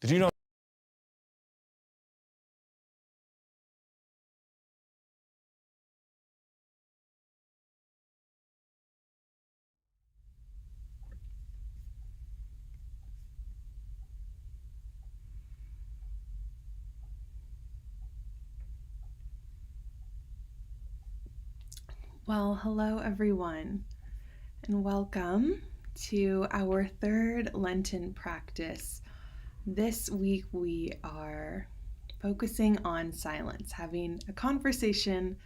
Did you know? Well, hello everyone, and welcome to our third Lenten practice. This week we are focusing on silence, having a conversation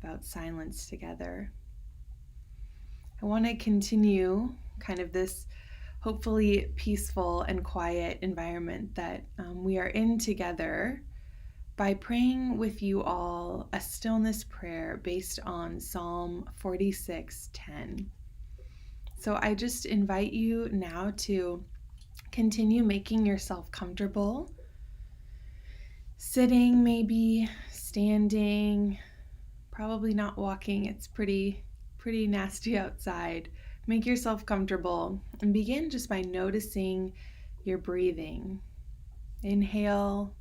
about silence together. I want to continue kind of this hopefully peaceful and quiet environment that we are in together by praying with you all a stillness prayer based on Psalm 46:10. So I just invite you now to continue making yourself comfortable, sitting, maybe standing, probably not walking. It's pretty nasty outside. Make yourself comfortable and begin just by noticing your breathing. Inhale,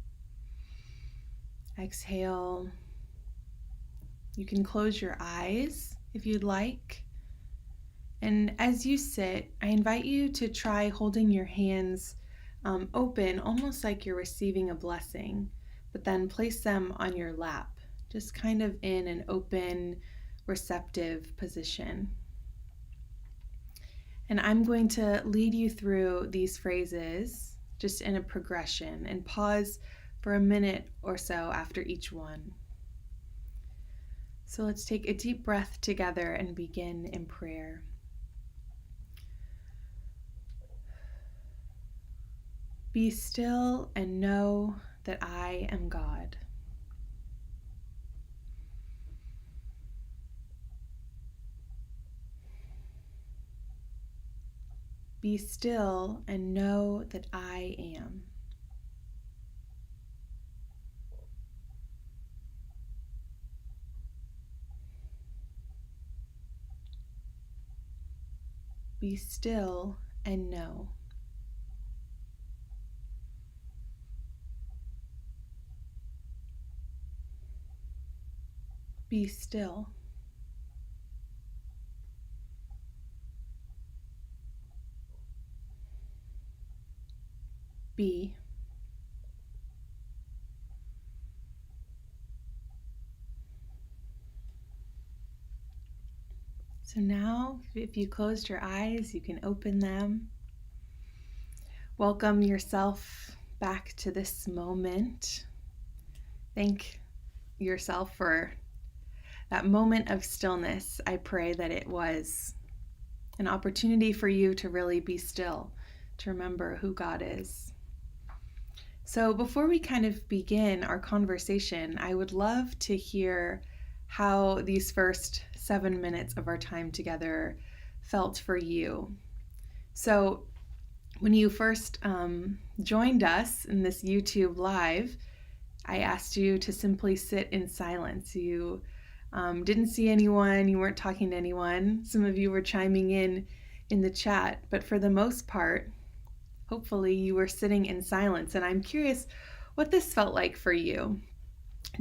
exhale. You can close your eyes if you'd like. And as you sit, I invite you to try holding your hands open, almost like you're receiving a blessing, but then place them on your lap, just kind of in an open, receptive position. And I'm going to lead you through these phrases just in a progression and pause for a minute or so after each one. So let's take a deep breath together and begin in prayer. Be still and know that I am God. Be still and know that I am. Be still and know. Be still. Be. So now, if you closed your eyes, you can open them. Welcome yourself back to this moment. Thank yourself for that moment of stillness. I pray that it was an opportunity for you to really be still, to remember who God is. So before we kind of begin our conversation, I would love to hear how these first 7 minutes of our time together felt for you. So when you first joined us in this YouTube live, I asked you to simply sit in silence. You didn't see anyone, you weren't talking to anyone. Some of you were chiming in the chat, but for the most part, hopefully you were sitting in silence. And I'm curious what this felt like for you.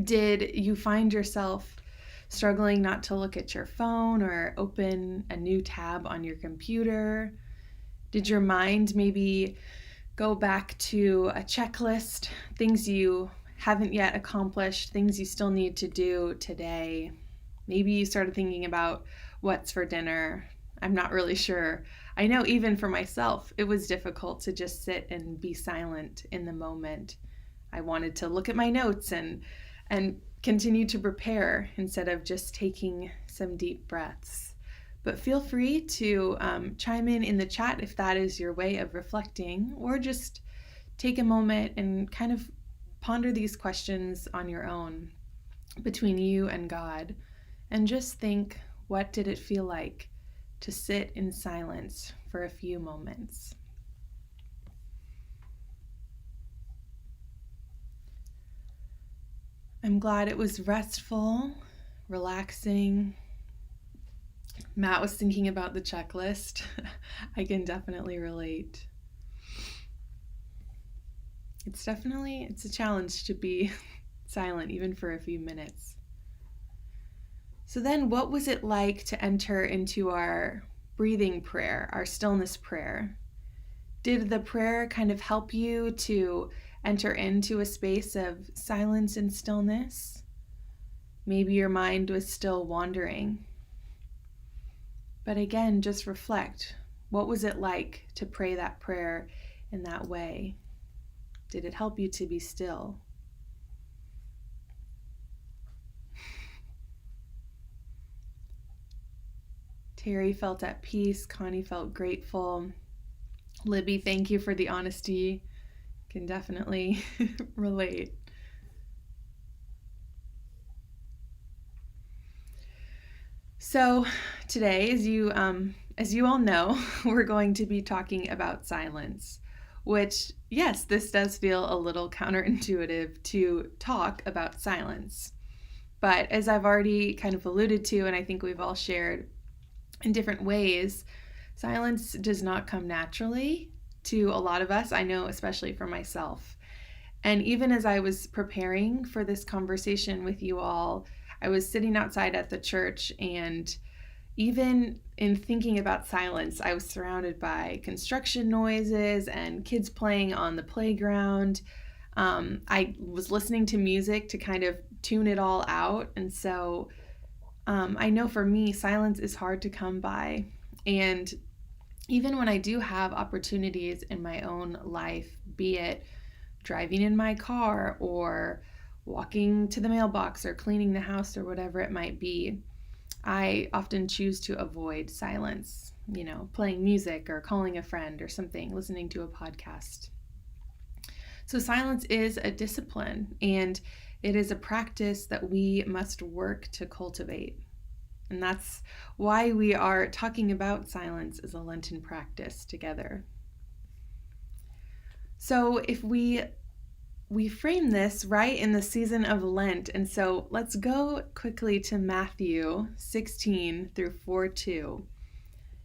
Did you find yourself struggling not to look at your phone or open a new tab on your computer? Did your mind maybe go back to a checklist, things you haven't yet accomplished, things you still need to do today? Maybe you started thinking about what's for dinner. I'm not really sure. I know even for myself, it was difficult to just sit and be silent in the moment. I wanted to look at my notes and continue to prepare instead of just taking some deep breaths. But feel free to chime in the chat if that is your way of reflecting, or just take a moment and kind of ponder these questions on your own between you and God, and just think, what did it feel like to sit in silence for a few moments? I'm glad it was restful, relaxing. Matt was thinking about the checklist. I can definitely relate. it's a challenge to be silent even for a few minutes. So then what was it like to enter into our breathing prayer, our stillness prayer? Did the prayer kind of help you to enter into a space of silence and stillness? Maybe your mind was still wandering. But again, just reflect. What was it like to pray that prayer in that way? Did it help you to be still? Terry felt at peace. Connie felt grateful. Libby, thank you for the honesty. Can definitely relate. So today, as you all know, we're going to be talking about silence, which, yes, this does feel a little counterintuitive to talk about silence. But as I've already kind of alluded to, and I think we've all shared in different ways, silence does not come naturally to a lot of us. I know, especially for myself. And even as I was preparing for this conversation with you all, I was sitting outside at the church, and even in thinking about silence, I was surrounded by construction noises and kids playing on the playground. I was listening to music to kind of tune it all out. And so I know for me, silence is hard to come by. And even when I do have opportunities in my own life, be it driving in my car or walking to the mailbox or cleaning the house or whatever it might be, I often choose to avoid silence, playing music or calling a friend or something, listening to a podcast. So silence is a discipline, and it is a practice that we must work to cultivate. And that's why we are talking about silence as a Lenten practice together. So if we frame this right in the season of Lent, and so let's go quickly to Matthew 16 through 4:2,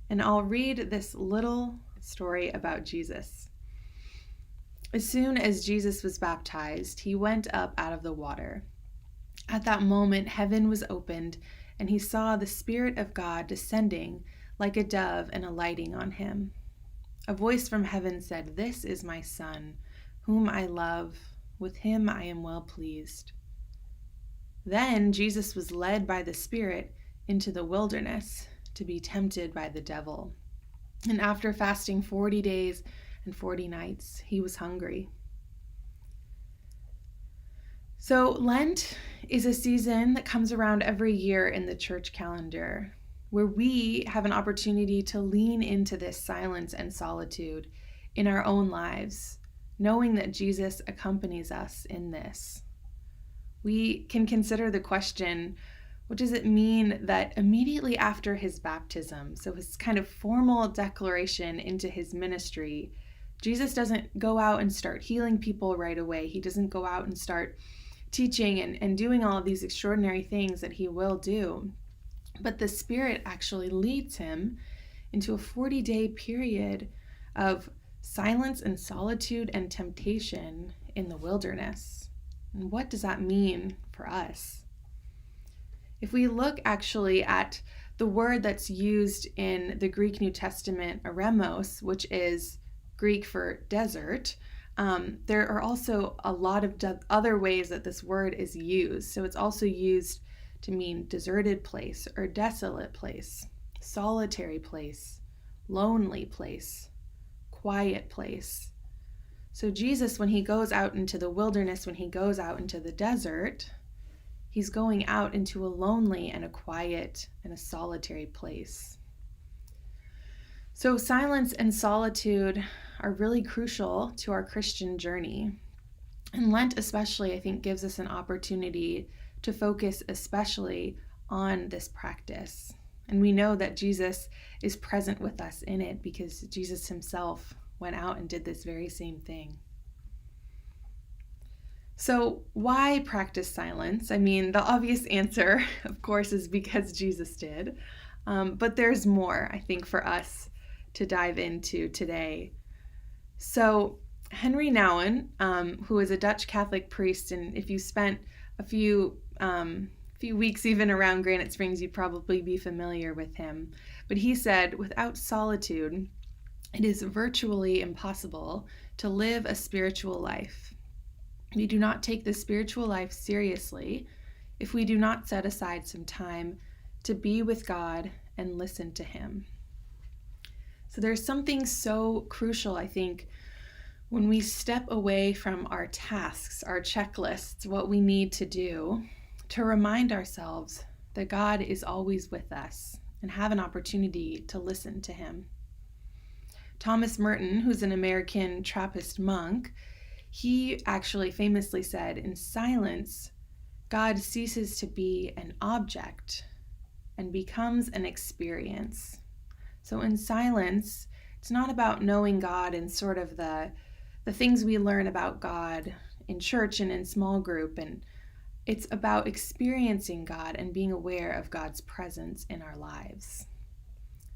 and I'll read this little story about Jesus. As soon as Jesus was baptized, he went up out of the water. At that moment, heaven was opened, and he saw the Spirit of God descending like a dove and alighting on him. A voice from heaven said, "This is my Son, whom I love. With him I am well pleased." Then Jesus was led by the Spirit into the wilderness to be tempted by the devil. And after fasting 40 days and 40 nights, he was hungry. So Lent is a season that comes around every year in the church calendar, where we have an opportunity to lean into this silence and solitude in our own lives, knowing that Jesus accompanies us in this. We can consider the question, what does it mean that immediately after his baptism, so his kind of formal declaration into his ministry, Jesus doesn't go out and start healing people right away. He doesn't go out and start teaching and doing all of these extraordinary things that he will do. But the Spirit actually leads him into a 40-day period of silence and solitude and temptation in the wilderness. And what does that mean for us? If we look actually at the word that's used in the Greek New Testament, eremos, which is Greek for desert, there are also a lot of other ways that this word is used. So it's also used to mean deserted place or desolate place, solitary place, lonely place, quiet place. So Jesus, when he goes out into the wilderness, when he goes out into the desert, he's going out into a lonely and a quiet and a solitary place. So silence and solitude are really crucial to our Christian journey. And Lent especially, I think, gives us an opportunity to focus especially on this practice. And we know that Jesus is present with us in it because Jesus himself went out and did this very same thing. So why practice silence? I mean, the obvious answer, of course, is because Jesus did. But there's more, I think, for us to dive into today. So Henry Nouwen, who was a Dutch Catholic priest, and if you spent a few weeks even around Granite Springs, you'd probably be familiar with him. But he said, without solitude, it is virtually impossible to live a spiritual life. We do not take the spiritual life seriously if we do not set aside some time to be with God and listen to Him. So there's something so crucial, I think, when we step away from our tasks, our checklists, what we need to do, to remind ourselves that God is always with us and have an opportunity to listen to Him. Thomas Merton, who's an American Trappist monk, he actually famously said, in silence, God ceases to be an object and becomes an experience. So in silence, it's not about knowing God and sort of the things we learn about God in church and in small group, and it's about experiencing God and being aware of God's presence in our lives.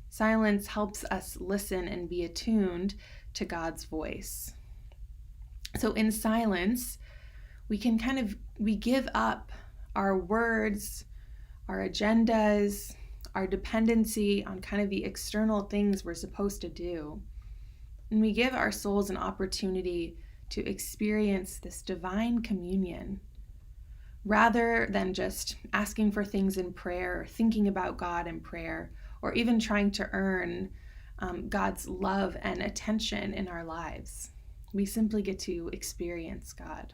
Silence helps us listen and be attuned to God's voice. So in silence, we give up our words, our agendas, our dependency on kind of the external things we're supposed to do. And we give our souls an opportunity to experience this divine communion rather than just asking for things in prayer or thinking about God in prayer or even trying to earn God's love and attention in our lives. We simply get to experience God.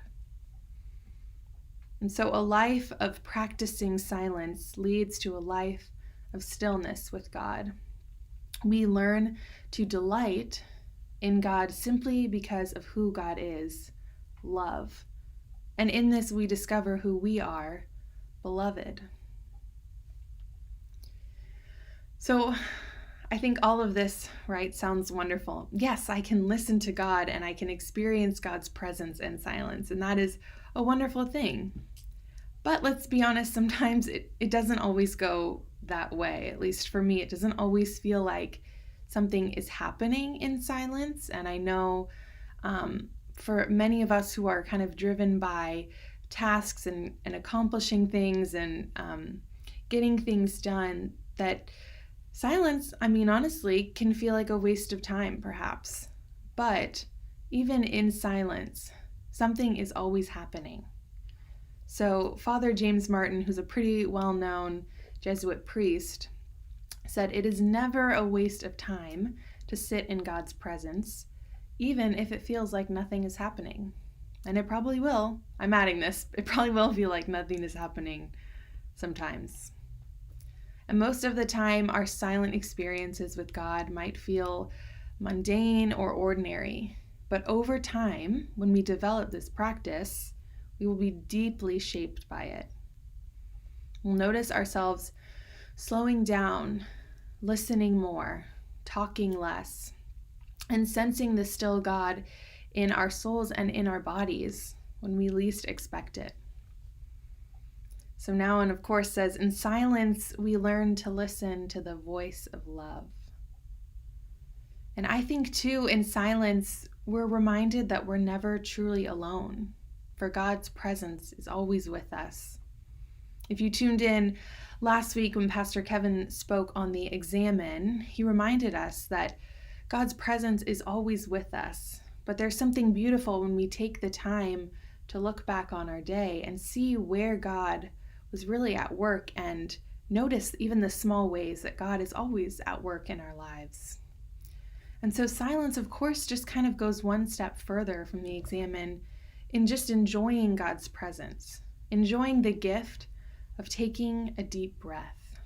And so a life of practicing silence leads to a life of stillness with God. We learn to delight in God simply because of who God is, love. And in this we discover who we are, beloved. So I think all of this, right, sounds wonderful. Yes, I can listen to God and I can experience God's presence in silence, and that is a wonderful thing. But let's be honest, sometimes it doesn't always go that way. At least for me, it doesn't always feel like something is happening in silence. And I know for many of us who are kind of driven by tasks and accomplishing things and getting things done, that silence, honestly, can feel like a waste of time, perhaps. But even in silence, something is always happening. So Father James Martin, who's a pretty well-known Jesuit priest, said, "It is never a waste of time to sit in God's presence, even if it feels like nothing is happening." And it probably will. I'm adding this. It probably will feel like nothing is happening sometimes. And most of the time, our silent experiences with God might feel mundane or ordinary. But over time, when we develop this practice, we will be deeply shaped by it. We'll notice ourselves slowing down, listening more, talking less, and sensing the still God in our souls and in our bodies when we least expect it. So Nouwen, of course, says, in silence, we learn to listen to the voice of love. And I think, too, in silence, we're reminded that we're never truly alone, for God's presence is always with us. If you tuned in last week when Pastor Kevin spoke on the Examine, he reminded us that God's presence is always with us. But there's something beautiful when we take the time to look back on our day and see where God was really at work and notice even the small ways that God is always at work in our lives. And so silence, of course, just kind of goes one step further from the Examine in just enjoying God's presence, enjoying the gift of taking a deep breath.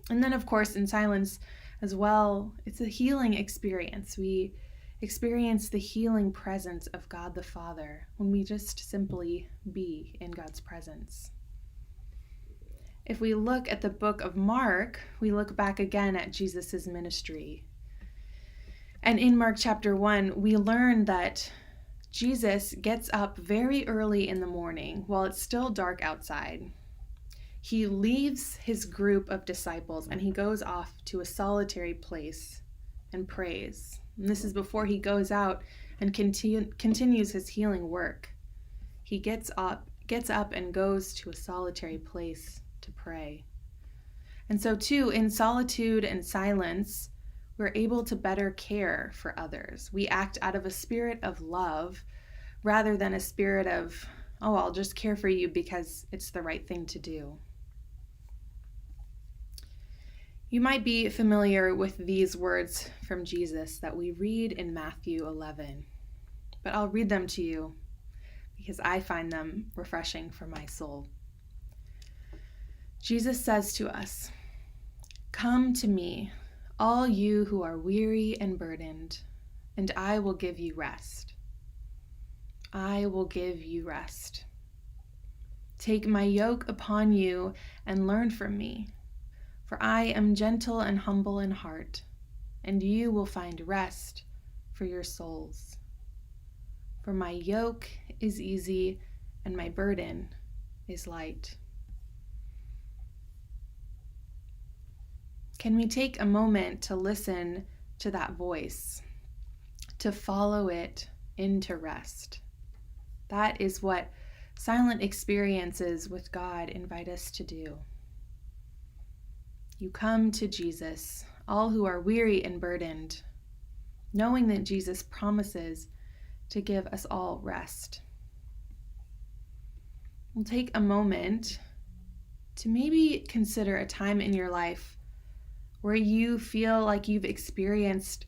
And then, of course, in silence as well, it's a healing experience. We experience the healing presence of God the Father when we just simply be in God's presence. If we look at the book of Mark, we look back again at Jesus' ministry. And in Mark chapter 1, we learn that Jesus gets up very early in the morning while it's still dark outside. He leaves his group of disciples and he goes off to a solitary place and prays. And this is before he goes out and continues his healing work. He gets up and goes to a solitary place to pray. And so too, in solitude and silence, we're able to better care for others. We act out of a spirit of love rather than a spirit of, oh, I'll just care for you because it's the right thing to do. You might be familiar with these words from Jesus that we read in Matthew 11, but I'll read them to you because I find them refreshing for my soul. Jesus says to us, "Come to me, all you who are weary and burdened, and I will give you rest. I will give you rest. Take my yoke upon you and learn from me, for I am gentle and humble in heart, and you will find rest for your souls. For my yoke is easy and my burden is light." Can we take a moment to listen to that voice, to follow it into rest? That is what silent experiences with God invite us to do. You come to Jesus, all who are weary and burdened, knowing that Jesus promises to give us all rest. We'll take a moment to maybe consider a time in your life where you feel like you've experienced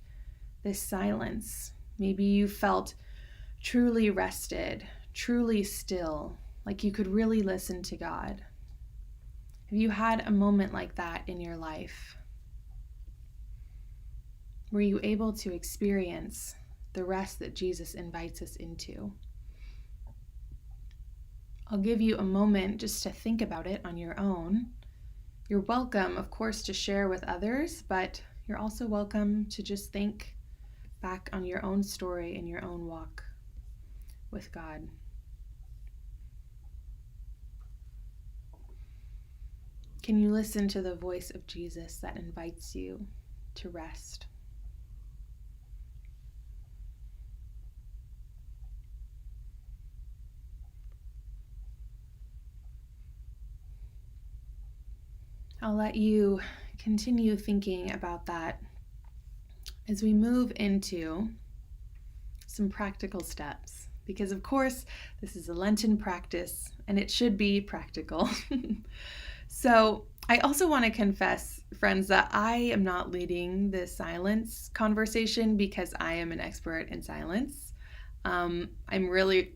this silence. Maybe you felt truly rested, truly still, like you could really listen to God. Have you had a moment like that in your life? Were you able to experience the rest that Jesus invites us into? I'll give you a moment just to think about it on your own. You're welcome, of course, to share with others, but you're also welcome to just think back on your own story and your own walk with God. Can you listen to the voice of Jesus that invites you to rest? I'll let you continue thinking about that as we move into some practical steps, because of course this is a Lenten practice and it should be practical. So I also want to confess, friends, that I am not leading this silence conversation because I am an expert in silence. I'm really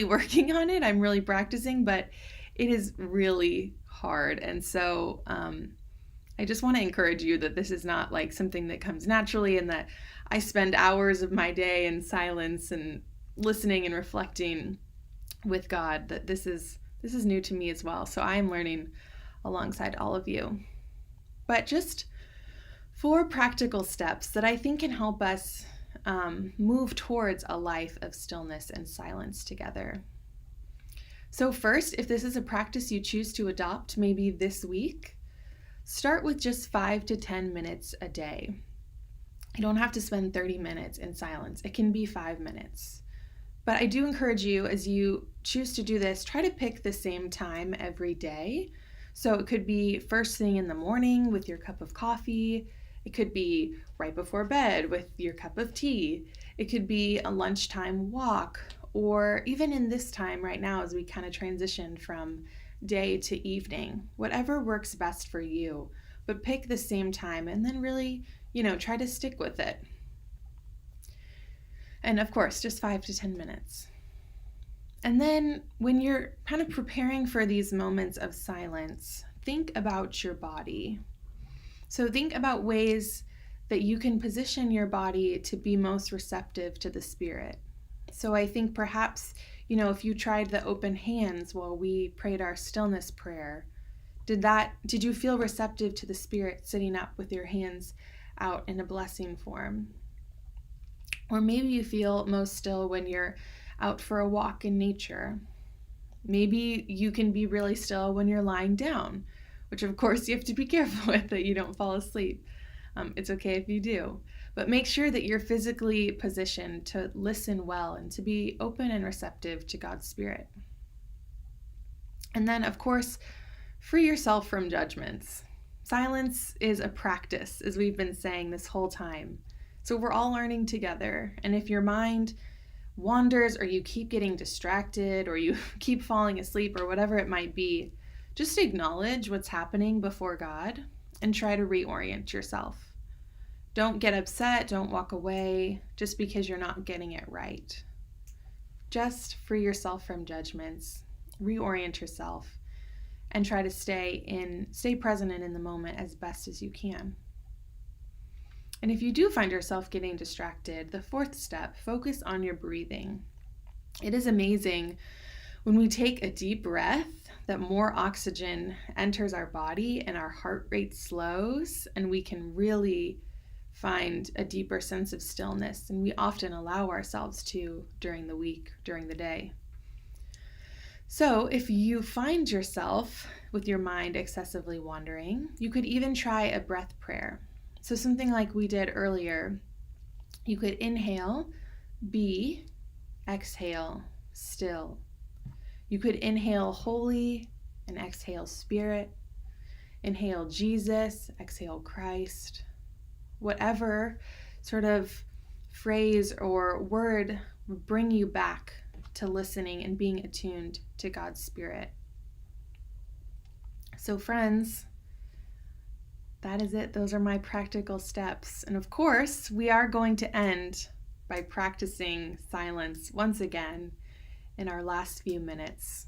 working on it. I'm really practicing, but it is really hard. And so I just want to encourage you that this is not like something that comes naturally and that I spend hours of my day in silence and listening and reflecting with God, that this is new to me as well. So I am learning alongside all of you. But just 4 practical steps that I think can help us move towards a life of stillness and silence together. So first, if this is a practice you choose to adopt maybe this week, start with just 5 to 10 minutes a day. You don't have to spend 30 minutes in silence. It can be 5 minutes. But I do encourage you, as you choose to do this, try to pick the same time every day. So it could be first thing in the morning with your cup of coffee. It could be right before bed with your cup of tea. It could be a lunchtime walk, or even in this time right now as we kind of transition from day to evening. Whatever works best for you, but pick the same time and then really, try to stick with it. And of course, just 5 to 10 minutes. And then when you're kind of preparing for these moments of silence, think about your body. So think about ways that you can position your body to be most receptive to the Spirit. So I think perhaps, if you tried the open hands while we prayed our stillness prayer, did you feel receptive to the Spirit sitting up with your hands out in a blessing form? Or maybe you feel most still when you're out for a walk in nature. Maybe you can be really still when you're lying down, which of course you have to be careful with that you don't fall asleep. It's okay if you do. But make sure that you're physically positioned to listen well and to be open and receptive to God's Spirit. And then, of course, free yourself from judgments. Silence is a practice, as we've been saying this whole time. So we're all learning together. And if your mind wanders or you keep getting distracted or you keep falling asleep or whatever it might be, just acknowledge what's happening before God and try to reorient yourself. Don't get upset, don't walk away just because you're not getting it right. Just free yourself from judgments, reorient yourself, and try to stay present and in the moment as best as you can. And if you do find yourself getting distracted, the fourth step, focus on your breathing. It is amazing when we take a deep breath that more oxygen enters our body and our heart rate slows, and we can really find a deeper sense of stillness. And we often allow ourselves to during the week, during the day. So if you find yourself with your mind excessively wandering, you could even try a breath prayer. So something like we did earlier, you could inhale, be, exhale, still. You could inhale holy and exhale spirit. Inhale Jesus, exhale Christ. Whatever sort of phrase or word would bring you back to listening and being attuned to God's Spirit. So friends, that is it. Those are my practical steps. And of course, we are going to end by practicing silence once again in our last few minutes.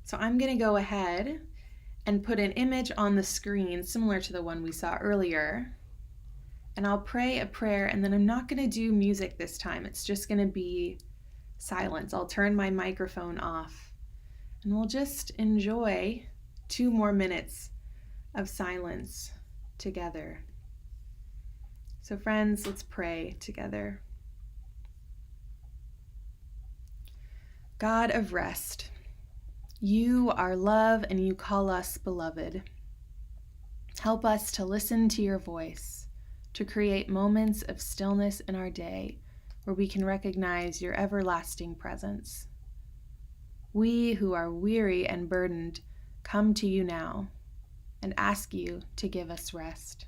So I'm going to go ahead and put an image on the screen similar to the one we saw earlier. And I'll pray a prayer, and then I'm not going to do music this time. It's just going to be silence. I'll turn my microphone off, and we'll just enjoy 2 more minutes of silence together. So friends, let's pray together. God of rest, you are love and you call us beloved. Help us to listen to your voice, to create moments of stillness in our day where we can recognize your everlasting presence. We who are weary and burdened come to you now and ask you to give us rest.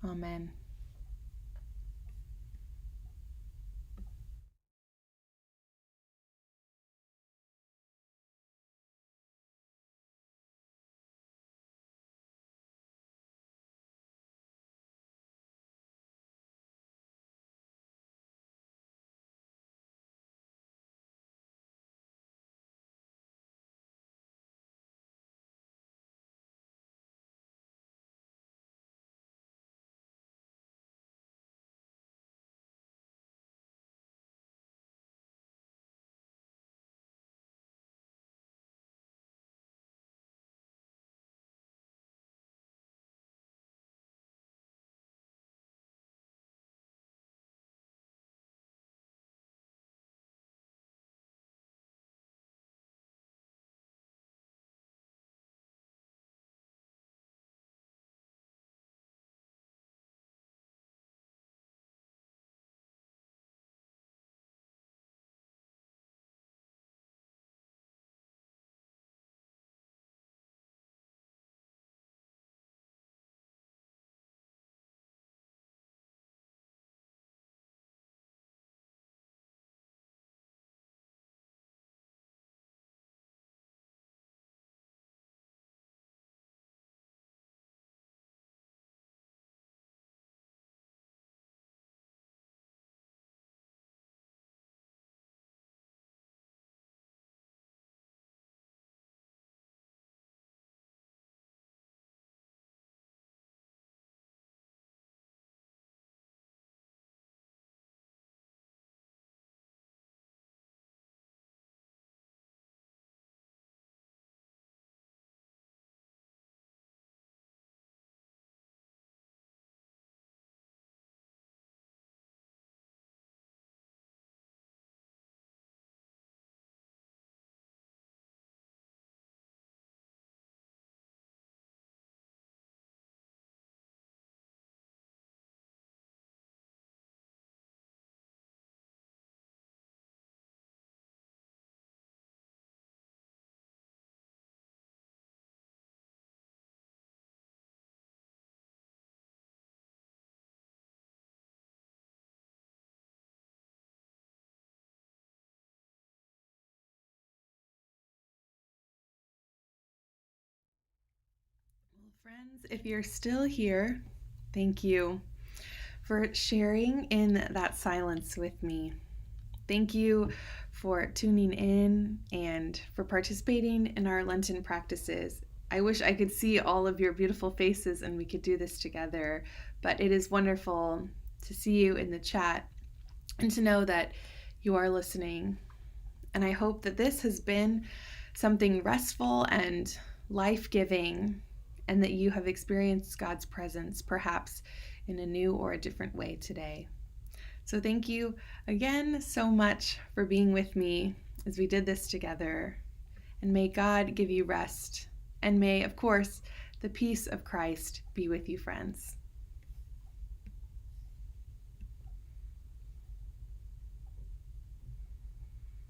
Amen. Friends, if you're still here, thank you for sharing in that silence with me. Thank you for tuning in and for participating in our Lenten practices. I wish I could see all of your beautiful faces and we could do this together, but it is wonderful to see you in the chat and to know that you are listening. And I hope that this has been something restful and life-giving, and that you have experienced God's presence, perhaps in a new or a different way today. So thank you again so much for being with me as we did this together. And may God give you rest. And may, of course, the peace of Christ be with you, friends.